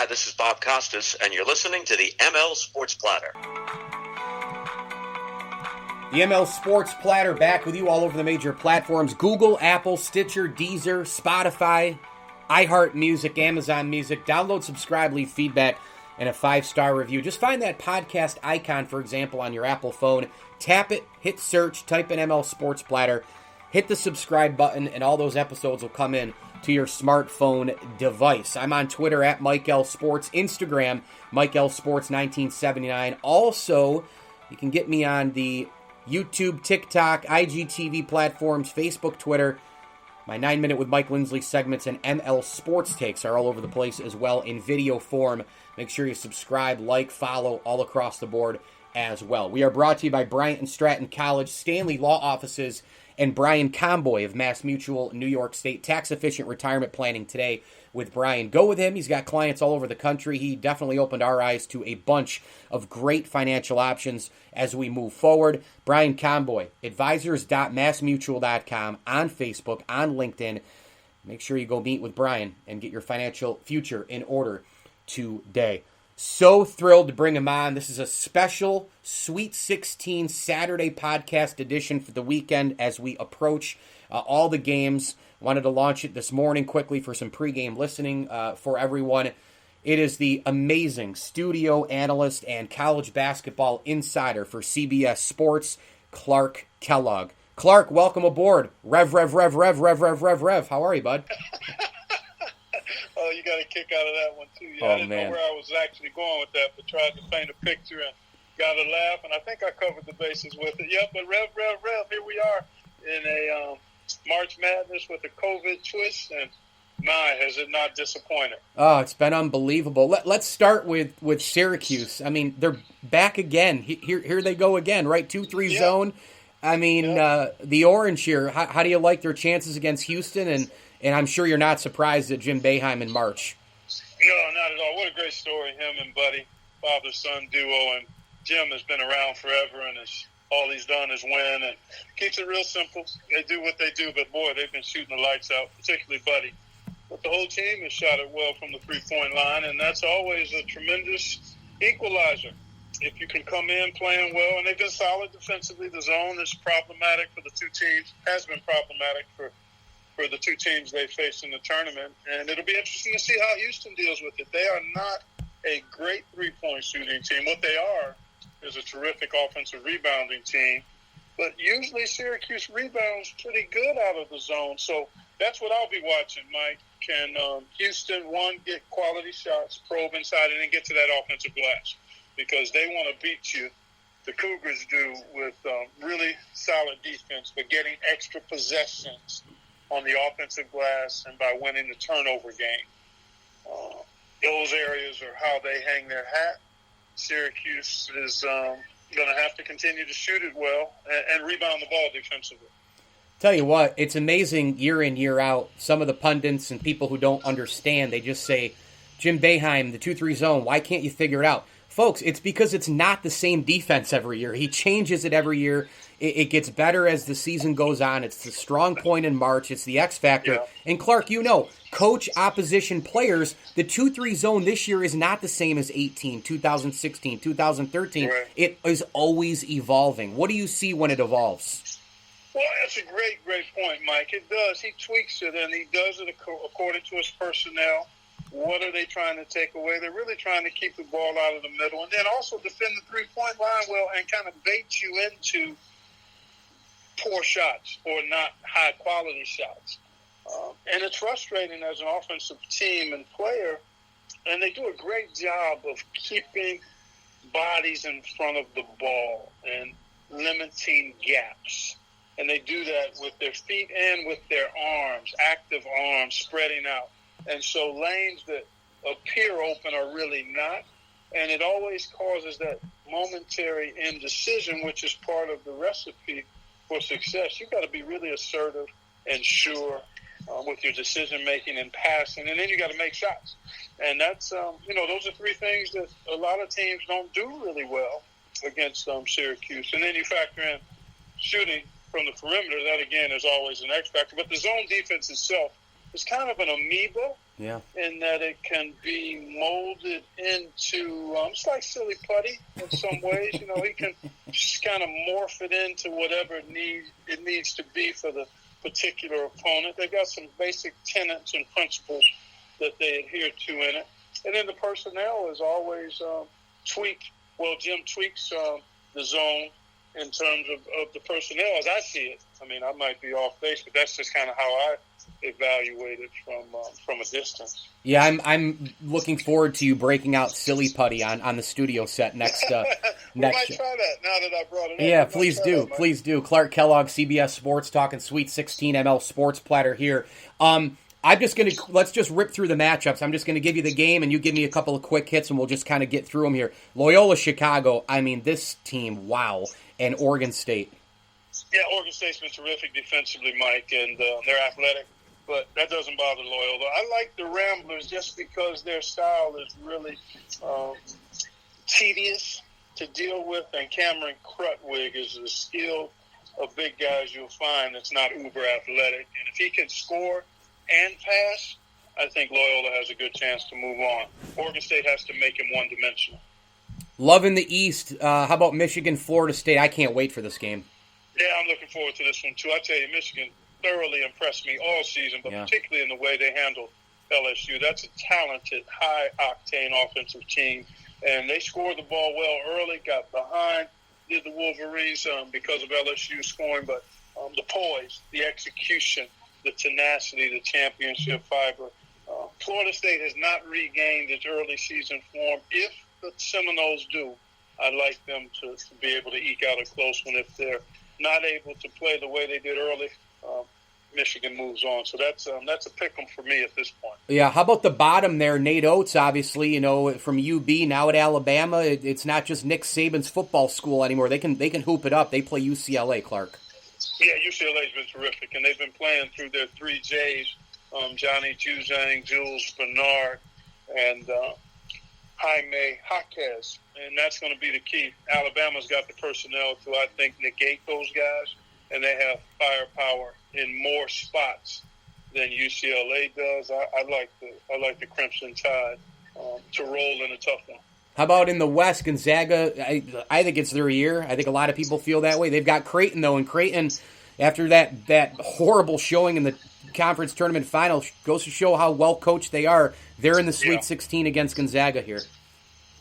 Hi, this is Bob Costas, and you're listening to the ML Sports Platter. The ML Sports Platter back with you all over the major platforms: Google, Apple, Stitcher, Deezer, Spotify, iHeartMusic, Amazon Music. Download, subscribe, leave feedback, and a 5-star review. Just find that podcast icon, for example, on your Apple phone. Tap it, hit search, type in ML Sports Platter, hit the subscribe button, and all those episodes will come in to your smartphone device. I'm on Twitter at Mike L. Sports, Instagram, Mike L. Sports 1979. Also, you can get me on the YouTube, TikTok, IGTV platforms, Facebook, Twitter. My 9-Minute with Mike Lindsley segments and ML Sports takes are all over the place as well in video form. Make sure you subscribe, like, follow all across the board as well. We are brought to you by Bryant and Stratton College, Stanley Law Offices, and Brian Comboy of Mass Mutual, New York State. Tax-efficient retirement planning today with Brian. Go with him. He's got clients all over the country. He definitely opened our eyes to a bunch of great financial options as we move forward. Brian Comboy, advisors.massmutual.com, on Facebook, on LinkedIn. Make sure you go meet with Brian and get your financial future in order today. So thrilled to bring him on. This is a special Sweet 16 Saturday podcast edition for the weekend as we approach all the games. Wanted to launch it this morning quickly for some pregame listening for everyone. It is the amazing studio analyst and college basketball insider for CBS Sports, Clark Kellogg. Clark, welcome aboard. Rev. How are you, bud? Oh, you got a kick out of that one, too. Yeah, I didn't know where I was actually going with that, but tried to paint a picture and got a laugh, and I think I covered the bases with it. Yep, but Rev, here we are in a March Madness with a COVID twist, and my, has it not disappointed. Oh, it's been unbelievable. Let's start with Syracuse. I mean, they're back again. Here they go again, right? 2-3 zone. I mean, the Orange here, how do you like their chances against Houston? And I'm sure you're not surprised at Jim Boeheim in March. No, not at all. What a great story, him and Buddy, father-son duo. And Jim has been around forever, and all he's done is win. And keeps it real simple. They do what they do, but, boy, they've been shooting the lights out, particularly Buddy. But the whole team has shot it well from the three-point line, and that's always a tremendous equalizer. If you can come in playing well, and they've been solid defensively. The zone is problematic for the two teams, has been problematic for the two teams they faced in the tournament. And it'll be interesting to see how Houston deals with it. They are not a great three-point shooting team. What they are is a terrific offensive rebounding team. But usually Syracuse rebounds pretty good out of the zone. So that's what I'll be watching, Mike. Can Houston, one, get quality shots, probe inside, and then get to that offensive glass? Because they want to beat you. The Cougars do with really solid defense, but getting extra possessions on the offensive glass and by winning the turnover game. Those areas are how they hang their hat. Syracuse is going to have to continue to shoot it well and rebound the ball defensively. Tell you what, it's amazing year in, year out. Some of the pundits and people who don't understand, they just say, Jim Boeheim, the 2-3 zone, why can't you figure it out? Folks, it's because it's not the same defense every year. He changes it every year. It gets better as the season goes on. It's the strong point in March. It's the X factor. Yeah. And Clark, you know, coach opposition players, the 2-3 zone this year is not the same as 18, 2016, 2013. Right. It is always evolving. What do you see when it evolves? Well, that's a great point, Mike. It does. He tweaks it, and he does it according to his personnel. What are they trying to take away? They're really trying to keep the ball out of the middle and then also defend the three-point line well and kind of bait you into poor shots or not high-quality shots. And it's frustrating as an offensive team and player, and they do a great job of keeping bodies in front of the ball and limiting gaps. And they do that with their feet and with their arms, active arms, spreading out. And so lanes that appear open are really not. And it always causes that momentary indecision, which is part of the recipe for success. You've got to be really assertive and sure with your decision-making and passing. And then you got to make shots. And that's, those are three things that a lot of teams don't do really well against Syracuse. And then you factor in shooting from the perimeter. That, again, is always an X factor. But the zone defense itself is kind of an amoeba Yeah. in that it can be molded into, it's like silly putty in some ways. You know, he can just kind of morph it into whatever it needs to be for the particular opponent. They've got some basic tenets and principles that they adhere to in it. And then the personnel is always tweaked. Well, Jim tweaks the zone in terms of the personnel as I see it. I mean, I might be off base, but that's just kind of how I evaluate it from a distance. Yeah, I'm looking forward to you breaking out silly putty on the studio set next. We might try that now that I brought it up. Yeah, please do. Please do. Clark Kellogg, CBS Sports, talking Sweet 16 ML Sports Platter here. Let's just rip through the matchups. I'm just going to give you the game, and you give me a couple of quick hits, and we'll just kind of get through them here. Loyola Chicago, I mean, this team, wow. And Oregon State. Yeah, Oregon State's been terrific defensively, Mike, and they're athletic, but that doesn't bother Loyola. I like the Ramblers just because their style is really tedious to deal with, and Cameron Krutwig is the skill of big guys you'll find that's not uber athletic. And if he can score and pass, I think Loyola has a good chance to move on. Oregon State has to make him one-dimensional. Loving the East. How about Michigan, Florida State? I can't wait for this game. Yeah, I'm looking forward to this one, too. I tell you, Michigan thoroughly impressed me all season, but particularly in the way they handled LSU. That's a talented, high-octane offensive team, and they scored the ball well early, got behind, did the Wolverines because of LSU scoring, but the poise, the execution, the tenacity, the championship fiber. Florida State has not regained its early season form. If the Seminoles do, I'd like them to be able to eke out a close one. If they're not able to play the way they did early, Michigan moves on. So that's a pick 'em for me at this point. Yeah, how about the bottom there? Nate Oates, obviously, from UB, now at Alabama. It's not just Nick Saban's football school anymore. They can hoop it up. They play UCLA, Clark. Yeah, UCLA's been terrific, and they've been playing through their three J's, Johnny Juzang, Jules Bernard, and Jaime Jaquez, and that's going to be the key. Alabama's got the personnel to, I think, negate those guys, and they have firepower in more spots than UCLA does. I like the Crimson Tide to roll in a tough one. How about in the West, Gonzaga? I think it's their year. I think a lot of people feel that way. They've got Creighton, though, and Creighton, after that horrible showing in the conference tournament final, goes to show how well coached they are. They're in the Sweet 16 against Gonzaga here.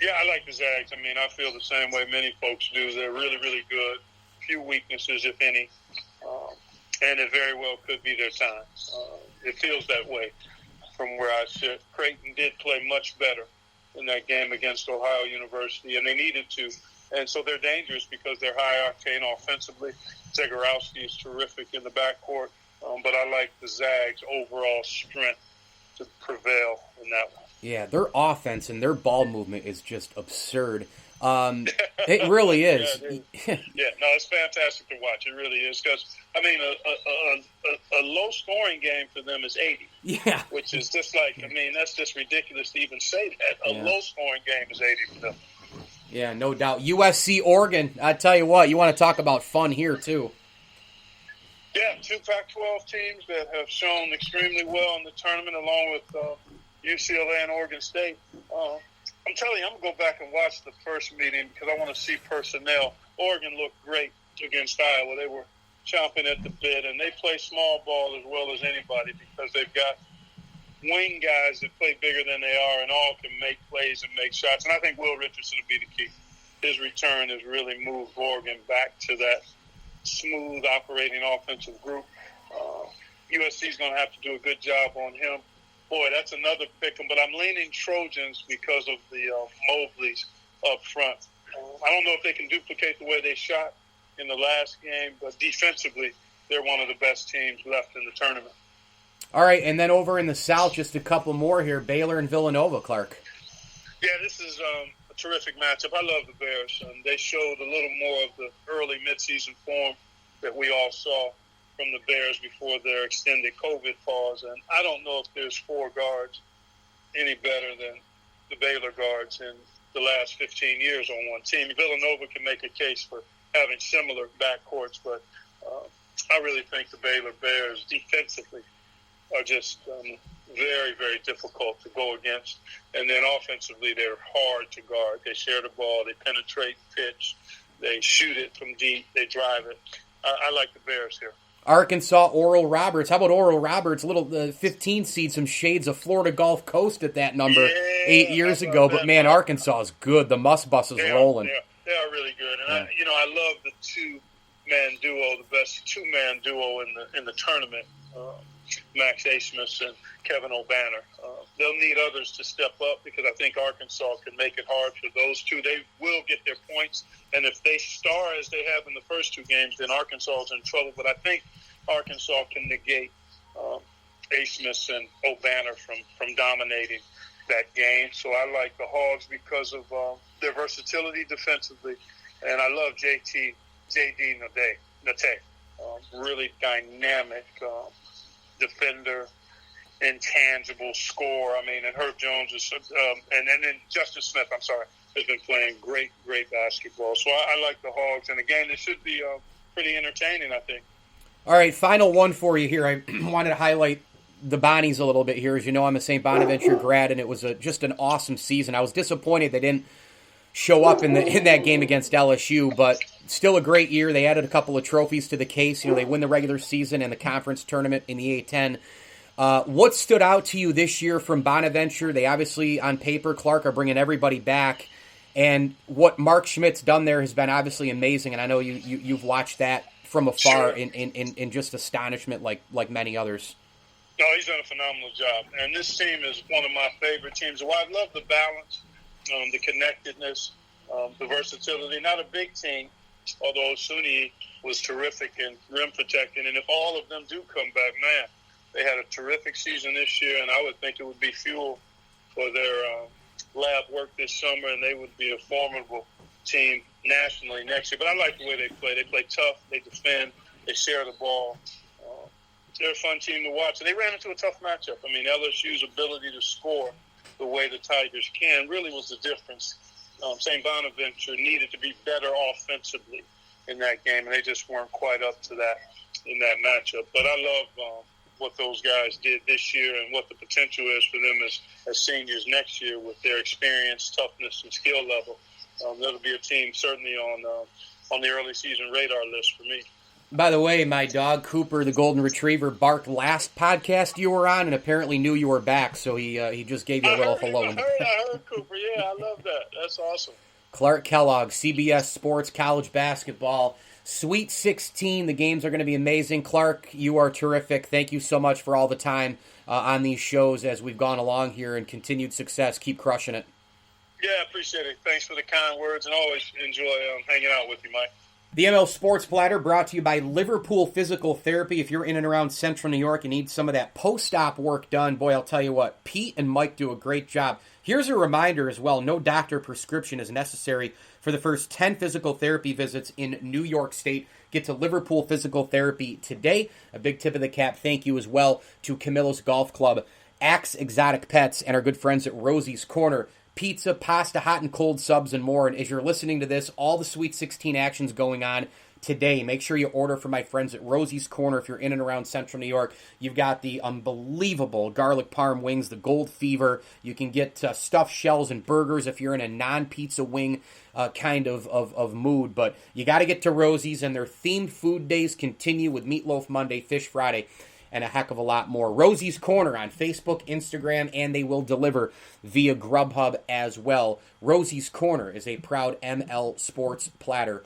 Yeah, I like the Zags. I mean, I feel the same way many folks do. They're really, really good. Few weaknesses, if any, and it very well could be their time. It feels that way from where I sit. Creighton did play much better in that game against Ohio University, and they needed to. And so they're dangerous because they're high-octane offensively. Zagorowski is terrific in the backcourt, but I like the Zags' overall strength to prevail in that one. Yeah, their offense and their ball movement is just absurd. It really is. Yeah, no, it's fantastic to watch. It really is because, I mean, a low-scoring game for them is 80. Yeah. Which is just like, I mean, that's just ridiculous to even say that. A low-scoring game is 80 for them. Yeah, no doubt. USC, Oregon, I tell you what, you want to talk about fun here, too. Yeah, two Pac-12 teams that have shown extremely well in the tournament, along with UCLA and Oregon State. I'm telling you, I'm going to go back and watch the first meeting because I want to see personnel. Oregon looked great against Iowa. They were chomping at the bit, and they play small ball as well as anybody because they've got wing guys that play bigger than they are and all can make plays and make shots. And I think Will Richardson will be the key. His return has really moved Oregon back to that smooth operating offensive group. USC is going to have to do a good job on him. Boy, that's another pick 'em, but I'm leaning Trojans because of the Mobleys up front. I don't know if they can duplicate the way they shot in the last game, but defensively, they're one of the best teams left in the tournament. All right, and then over in the South, just a couple more here, Baylor and Villanova, Clark. Yeah, this is a terrific matchup. I love the Bears. They showed a little more of the early midseason form that we all saw from the Bears before their extended COVID pause. And I don't know if there's four guards any better than the Baylor guards in the last 15 years on one team. Villanova can make a case for having similar backcourts, but I really think the Baylor Bears defensively are just very, very difficult to go against. And then offensively, they're hard to guard. They share the ball. They penetrate pitch. They shoot it from deep. They drive it. I like the Bears here. Arkansas, Oral Roberts. How about Oral Roberts? Little 15 seed, some shades of Florida Gulf Coast at that number 8 years ago. But, man, Arkansas is good. The Muss Bus is rolling. They are really good. And, I love the two-man duo, the best two-man duo in the tournament, Max Asmus and Kevin O'Banner. They'll need others to step up because I think Arkansas can make it hard for those two. They will get their points, and if they star as they have in the first two games, then Arkansas is in trouble. But I think Arkansas can negate Asmus and O'Banner from dominating that game. So I like the Hogs because of their versatility defensively, and I love JD Nate. Really dynamic defender, intangible score. I mean, and Herb Jones is, and then Justin Smith, has been playing great basketball. So I like the Hogs, and again, it should be pretty entertaining, I think. All right, final one for you here. I wanted to highlight the Bonnies a little bit here. As you know, I'm a St. Bonaventure grad, and it was just an awesome season. I was disappointed they didn't show up in that game against LSU, but still a great year. They added a couple of trophies to the case. They win the regular season and the conference tournament in the A-10. What stood out to you this year from Bonaventure? They obviously, on paper, Clark, are bringing everybody back. And what Mark Schmidt's done there has been obviously amazing. And I know you've watched that from afar in just astonishment like many others. No, he's done a phenomenal job. And this team is one of my favorite teams. Well, I love the balance, the connectedness, the versatility. Not a big team, although Suni was terrific in rim protecting. And if all of them do come back, man, they had a terrific season this year, and I would think it would be fuel for their lab work this summer, and they would be a formidable team nationally next year. But I like the way they play. They play tough. They defend. They share the ball. They're a fun team to watch. And they ran into a tough matchup. I mean, LSU's ability to score the way the Tigers can really was the difference. St. Bonaventure needed to be better offensively in that game, and they just weren't quite up to that in that matchup. But I love what those guys did this year and what the potential is for them as seniors next year with their experience, toughness, and skill level. That'll be a team certainly on the early season radar list for me. By the way, my dog, Cooper, the golden retriever, barked last podcast you were on and apparently knew you were back, so he just gave you a little hello. I heard Cooper. Yeah, I love that. That's awesome. Clark Kellogg, CBS Sports, college basketball. Sweet 16, the games are going to be amazing. Clark, you are terrific. Thank you so much for all the time on these shows as we've gone along here, and continued success. Keep crushing it. Yeah, I appreciate it. Thanks for the kind words, and always enjoy hanging out with you, Mike. The ML Sports Platter brought to you by Liverpool Physical Therapy. If you're in and around Central New York and need some of that post-op work done, boy, I'll tell you what, Pete and Mike do a great job. Here's a reminder as well, no doctor prescription is necessary for the first 10 physical therapy visits in New York State. Get to Liverpool Physical Therapy today. A big tip of the cap thank you as well to Camillus Golf Club, Axe Exotic Pets, and our good friends at Rosie's Corner. Pizza, pasta, hot and cold subs, and more. And as you're listening to this, all the Sweet 16 action's going on today. Make sure you order from my friends at Rosie's Corner if you're in and around Central New York. You've got the unbelievable garlic parm wings, the Gold Fever. You can get stuffed shells and burgers if you're in a non-pizza wing kind of mood. But you got to get to Rosie's, and their themed food days continue with Meatloaf Monday, Fish Friday, and a heck of a lot more. Rosie's Corner on Facebook, Instagram, and they will deliver via Grubhub as well. Rosie's Corner is a proud ML Sports Platter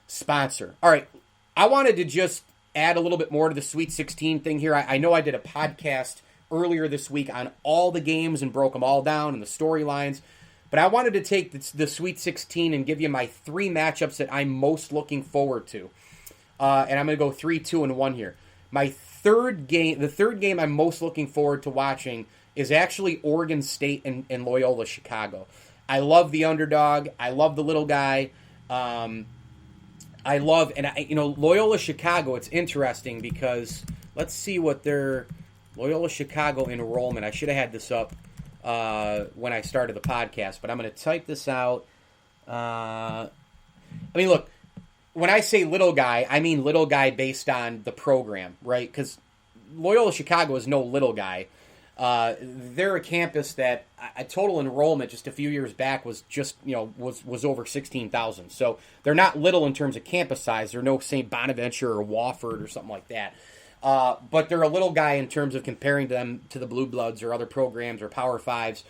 sponsor. All right, I wanted to just add a little bit more to the Sweet 16 thing here. I know I did a podcast earlier this week on all the games and broke them all down and the storylines, but I wanted to take the Sweet 16 and give you my 3 matchups that I'm most looking forward to. And I'm going to go 3, 2, and 1 here. The third game I'm most looking forward to watching is actually Oregon State and Loyola Chicago. I love the underdog. I love the little guy. Loyola Chicago, it's interesting because let's see what their Loyola Chicago enrollment, I should have had this up when I started the podcast, but I'm going to type this out. Look, when I say little guy, I mean little guy based on the program, right? Because Loyola Chicago is no little guy. They're a campus that a total enrollment just a few years back was just, was over 16,000. So they're not little in terms of campus size. They're no St. Bonaventure or Wofford or something like that. But they're a little guy in terms of comparing them to the Blue Bloods or other programs or Power Fives.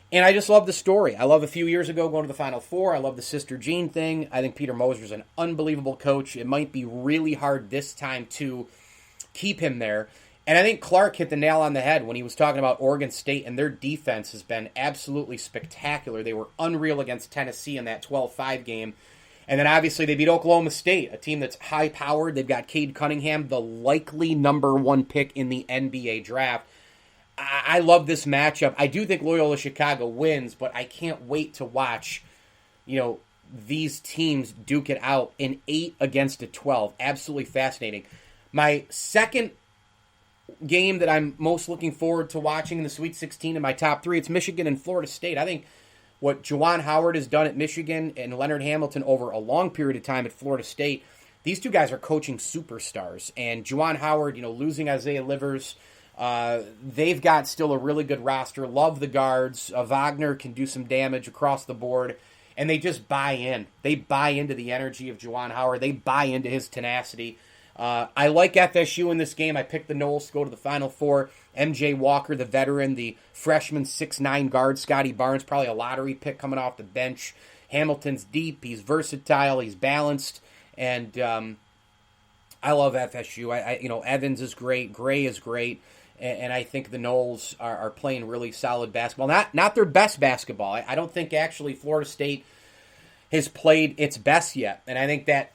And I just love the story. I love a few years ago going to the Final Four. I love the Sister Jean thing. I think Peter Moser's an unbelievable coach. It might be really hard this time to keep him there. And I think Clark hit the nail on the head when he was talking about Oregon State, and their defense has been absolutely spectacular. They were unreal against Tennessee in that 12-5 game. And then obviously they beat Oklahoma State, a team that's high-powered. They've got Cade Cunningham, the likely number 1 pick in the NBA draft. I love this matchup. I do think Loyola Chicago wins, but I can't wait to watch, these teams duke it out in 8 against a 12. Absolutely fascinating. My second game that I'm most looking forward to watching in the Sweet 16 in my top 3, it's Michigan and Florida State. I think what Juwan Howard has done at Michigan and Leonard Hamilton over a long period of time at Florida State, these two guys are coaching superstars. And Juwan Howard, losing Isaiah Livers, they've got still a really good roster. Love the guards. Wagner can do some damage across the board. And they just buy in. They buy into the energy of Juwan Howard. They buy into his tenacity. I like FSU in this game. I picked the Noles to go to the Final Four. MJ Walker, the veteran, the freshman 6'9" guard, Scotty Barnes, probably a lottery pick coming off the bench. Hamilton's deep. He's versatile. He's balanced. And I love FSU. Evans is great. Gray is great. And I think the Noles are playing really solid basketball. Not their best basketball. I don't think actually Florida State has played its best yet. And I think that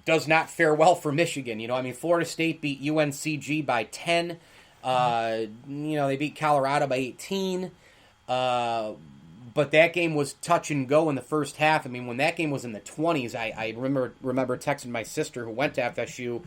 does not fare well for Michigan. Florida State beat UNCG by 10. They beat Colorado by 18. But that game was touch and go in the first half. When that game was in the 20s, I remember texting my sister who went to FSU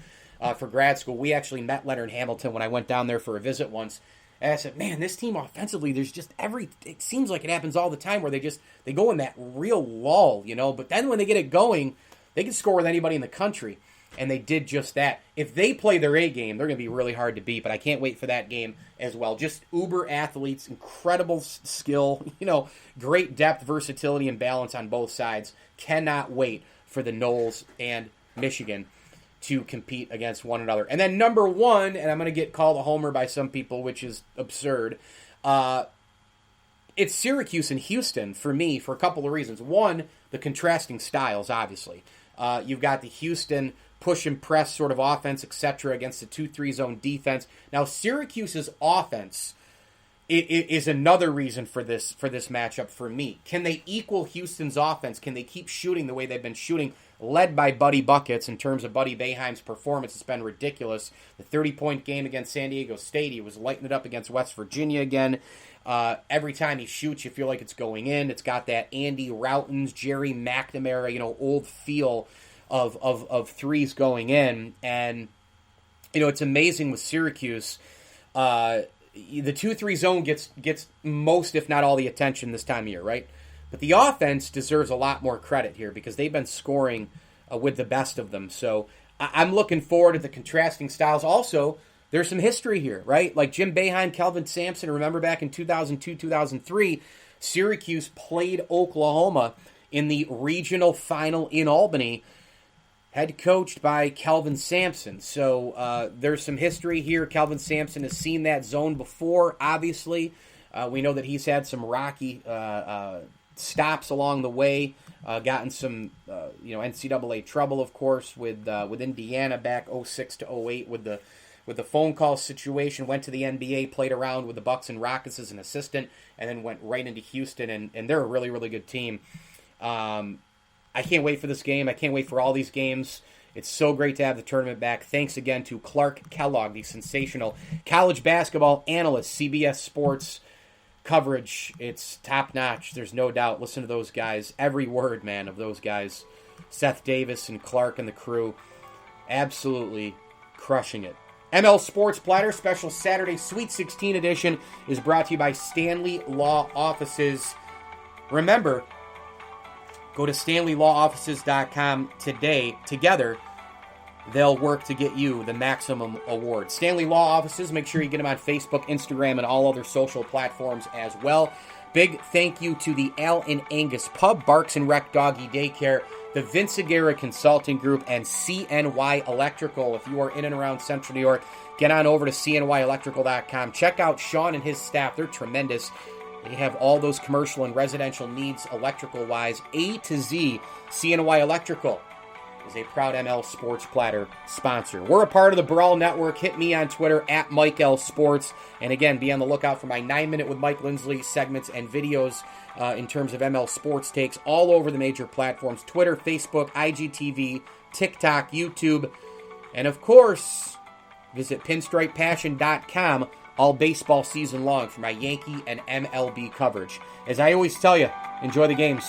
for grad school. We actually met Leonard Hamilton when I went down there for a visit once. And I said, man, this team offensively, there's just it seems like it happens all the time where they go in that real lull, But then when they get it going, they can score with anybody in the country. And they did just that. If they play their A game, they're going to be really hard to beat. But I can't wait for that game as well. Just uber athletes, incredible skill, great depth, versatility, and balance on both sides. Cannot wait for the Noles and Michigan to compete against one another. And then number 1, and I'm going to get called a homer by some people, which is absurd. It's Syracuse and Houston for me for a couple of reasons. One, the contrasting styles, obviously. You've got the Houston push and press sort of offense, etc., against the 2-3 zone defense. Now, Syracuse's offense is another reason for this matchup for me. Can they equal Houston's offense? Can they keep shooting the way they've been shooting, led by Buddy Buckets in terms of Buddy Boeheim's performance? It's been ridiculous. The 30-point game against San Diego State, he was lighting it up against West Virginia again. Every time he shoots, you feel like it's going in. It's got that Andy Routens, Jerry McNamara, old feel of threes going in. And, it's amazing with Syracuse. The 2-3 zone gets most, if not all, the attention this time of year, right? But the offense deserves a lot more credit here because they've been scoring with the best of them. So I'm looking forward to the contrasting styles. Also, there's some history here, right? Like Jim Boeheim, Kelvin Sampson. Remember back in 2002, 2003, Syracuse played Oklahoma in the regional final in Albany, head coached by Kelvin Sampson. So there's some history here. Kelvin Sampson has seen that zone before, obviously. We know that he's had some rocky stops along the way, gotten some NCAA trouble, of course, with Indiana back 06 to 08 with the phone call situation, went to the NBA, played around with the Bucks and Rockets as an assistant, and then went right into Houston, and they're a really, really good team. I can't wait for this game. I can't wait for all these games. It's so great to have the tournament back. Thanks again to Clark Kellogg, the sensational college basketball analyst, CBS Sports coverage. It's top-notch, there's no doubt. Listen to those guys. Every word, man, of those guys. Seth Davis and Clark and the crew. Absolutely crushing it. ML Sports Platter Special Saturday Sweet 16 edition is brought to you by Stanley Law Offices. Remember, go to StanleyLawOffices.com today. Together, they'll work to get you the maximum award. Stanley Law Offices, make sure you get them on Facebook, Instagram, and all other social platforms as well. Big thank you to the Al and Angus Pub, Barks and Rec Doggy Daycare, the Vince Aguirre Consulting Group, and CNY Electrical. If you are in and around Central New York, get on over to cnyelectrical.com. Check out Sean and his staff. They're tremendous. They have all those commercial and residential needs electrical-wise, A to Z. CNY Electrical is a proud ML Sports Platter sponsor. We're a part of the Brawl Network. Hit me on Twitter at Mike L Sports. And again, be on the lookout for my 9-minute with Mike Lindsley segments and videos in terms of ML Sports takes all over the major platforms: Twitter, Facebook, IGTV, TikTok, YouTube, and of course, visit pinstripepassion.com all baseball season long for my Yankee and MLB coverage. As I always tell you, enjoy the games.